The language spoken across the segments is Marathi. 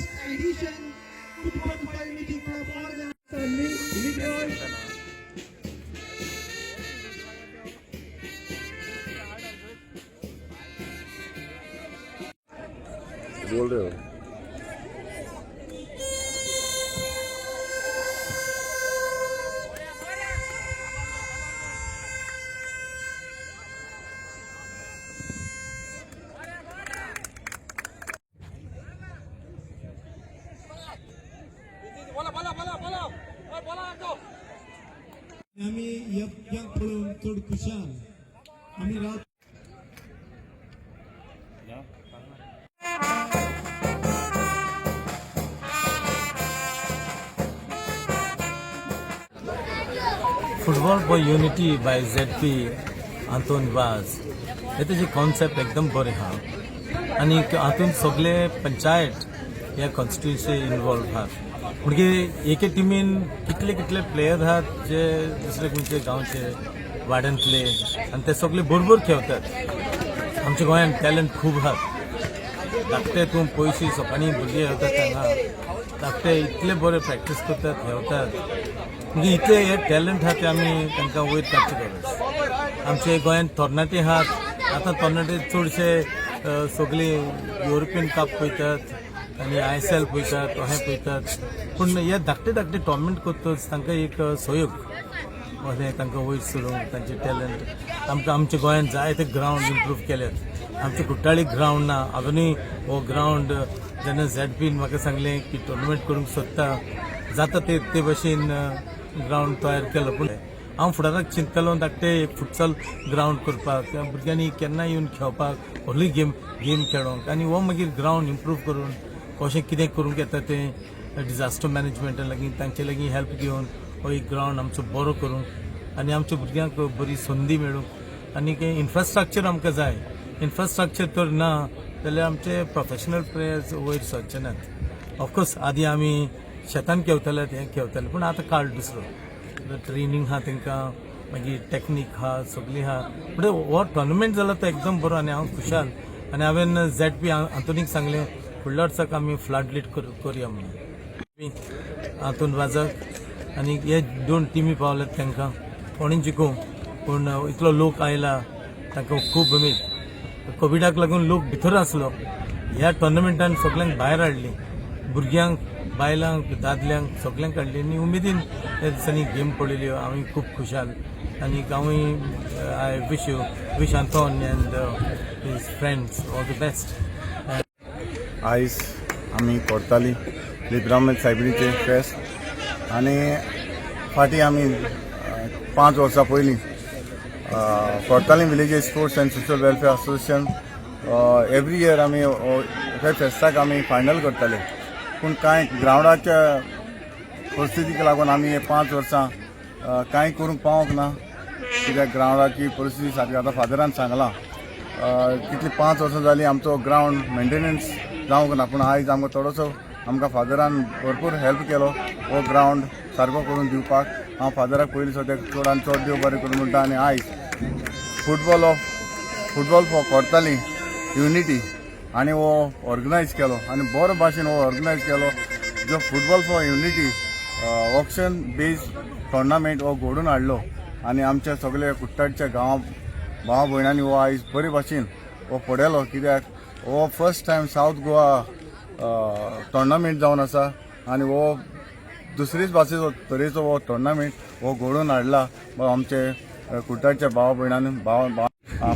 first edition Football Community Club organized. बोल रहे हो आम्ही या पळून चढ खुशाल आम्ही रात football for unity by ZP हातून वाज हे तेजी कॉन्सेप्ट एकदम बरें हा आनी हातून सगळे पंचायत या कॉन्स्टिट्युन्सी इन्वॉल्व आहात म्हणजे एके टिमीन कितले कितले प्लेयर आहात जे दुसरे खंयचे गांवचे वाड्यांतले आनी ते सगळे बरोबर खेळटात आमच्या गोंयांत टॅलंट खूब आहात धाकटे तूं पयशे सकाळीं भुरगे येतात हांगा धाकटे इतले बरे प्रॅक्टीस करतात खेळटात म्हणजे इतले हे टॅलंट आहात ते आमी तांकां वयर काडचे गरज आमचे गोंयांत तरणाटे आहात आतां तरणाटे चडशे सगळे युरोपियन कप पळयतात आनी ISL पळयतात अहें पळयतात पूण हे धाकटे धाकटे टोर्नामेंट करतच तांकां एक सहयोग अशें तांकां वयर सोडूंक तांचे टॅलंट आमच्या गोंयांत जायते ग्रावंड इम्प्रूव केल्यात आमचे कुट्टाळी ग्रावंड ना अजुनूय हो ग्रावंड जेन्ना ZPन म्हाका सांगलें की टोर्नामेंट करूंक सोदता जाता ते भशेन ग्रावंड तयार केलो पूण हांव फुडाराक चिंततालो धाकटे एक फुटसॉल ग्रावंड करपाक त्या भुरग्यांनी केन्ना येवन खेळपाक व्हडली गेम खेळोंक आनी हो मागीर ग्रावंड इम्प्रूव करून कशें कितें करूंक येता तें डिजास्टर मॅनेजमेंटा लागीं तांचे लागीं हेल्प घेवन हो एक ग्रावंड आमचो बरो करूंक आनी आमच्या भुरग्यांक बरी संदी मेळूंक आनी इन्फ्रास्ट्रक्चर आमकां जाय इन्फ्रास्ट्रक्चर तर ना जाल्यार आमचे प्रोफेशनल प्लेयर्स वयर सरचे नात ऑफकोर्स आदी आमी शेतान खेळटाले हें खेळटाले पूण आतां काळ दुसरो ट्रेनींग आहा तांकां मागीर टॅक्नीक आहा सगळी आहा म्हणजे हो टोर्नामेंट जालो तो एकदम बरो आनी हांव खुशाल आनी हांवें ZP हातून सांगलें फुडल्या वर्साक आमी फ्लड लीट करुया म्हणून हातून वाजक आनी हे 2 टिमी पावल्यात तांकां कोणी जिखूं पूण इतलो लोक आयला तांकां खूब उमेद कोविडाक लागून लोक भितर आसलो ह्या टोर्नामेंटान सगळ्यांक भायर हाडली भुरग्यांक बायलांक दादल्यांक सगळ्यांक हाडली आनी उमेदीन त्या दिसांनी गेम पळयल्यो हांव खूब खुशाल आनी हांवूय I wish Anton and his friends all the best आयज आमी कोर्ताली लिब्रामेंत सायबिणीचे फेस्त आनी फाटीं आमी 5 वर्सां पयलीं कोर्ताली villages sports and social welfare association every year आमी हे फेस्ताक आमी फायनल करताले पूण कांय ग्रावंडाच्या परिस्थितीक लागून आमी हे 5 वर्सां कांय करूंक पावोंक ना कित्याक ग्रावंडाची परिस्थिती सारकी आतां फादरान सांगलां कितली 5 वर्सां जालीं आमचो ग्रावंड मेंटेनन्स जावंक ना पूण आयज आमकां थोडोसो आमकां फादरान भरपूर हेल्प केलो हो ग्रावंड सारको करून दिवपाक हांव फादराक पयलीं सद्याक चडान चड देव बरें करून म्हणटा आनी आयज फुटबॉल फॉर कोर्ताली युनिटी आनी हो ऑर्गनायज केलो आनी बरो भाशेन हो ऑर्गनायज केलो जो football for unity option based tournament हो घडोवन हाडलो आनी आमच्या सगळ्या कुट्टाडच्या गांवां भावा भयणांनी हो आयज बरे भाशेन हो पडयलो कित्याक हो first time south Goa tournament जावन आसा आनी हो दुसरीच भाशेचो तरेचो हो टोर्नामेंट हो घडोवन हाडला आमचे कुट्टाडच्या भावा भयणांनी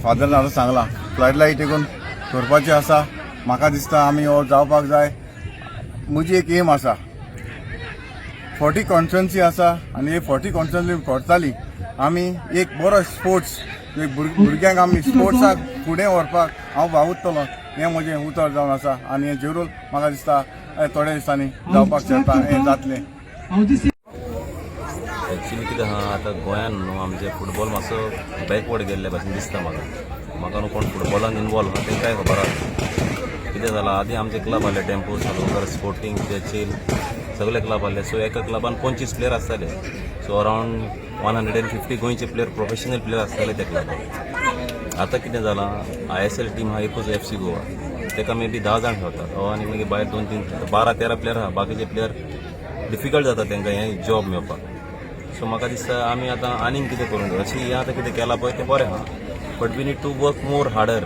फादरान आतां सांगलां फ्लड लायट देखून करपाचें आसा म्हाका दिसता आमी हो जावपाक जाय म्हजी एक एम आसा 40 कॉन्स्टिट्युएन्सी आसा आनी हे 40 कॉन्स्टिट्युएन्सी कोर्ताली आमी एक बरो स्पोर्ट्स भुरग्यांक आमी स्पोर्ट्साक फुडें व्हरपाक हांव भावुरतलो हें म्हजें उतर जावन आसा आनी हें जरूर म्हाका दिसता थोड्या दिसांनी जावपाक शकता हें जातलें एक्चुअली कितें आहा आतां गोंयान न्हू आमचे फुटबॉल मातसो बॅकवर्ड गेल्ले भाशेन दिसता म्हाका न्हू कोण फुटबॉलान इनवॉल्व आहा तेंकाय खबर आसा कितें जालां आदी आमचे क्लब आहले टेम्पो सालोकर स्पोर्टिंग चेल सगळे क्लब आहले सो एका क्लबान 25 प्लेयर आसताले सो अरावंड 150 गोंयचे प्लेयर प्रोफेशनल प्लेयर आसताले त्या क्लबान आतां कितें जालां ISL टीम हा एकूच FC गोवा ताका मे बी 10 जाण ठेवतात आनी मागीर भायर 2-3 12-13 प्लेयर आहा बाकीचे प्लेयर डिफिकल्ट जाता तांकां हें जॉब मेळपाक. सो म्हाका दिसता आमी आतां आनीक कितें करूंक जाय अशी हें आतां कितें केलां पळय तें बरें आहा but we need to work more harder.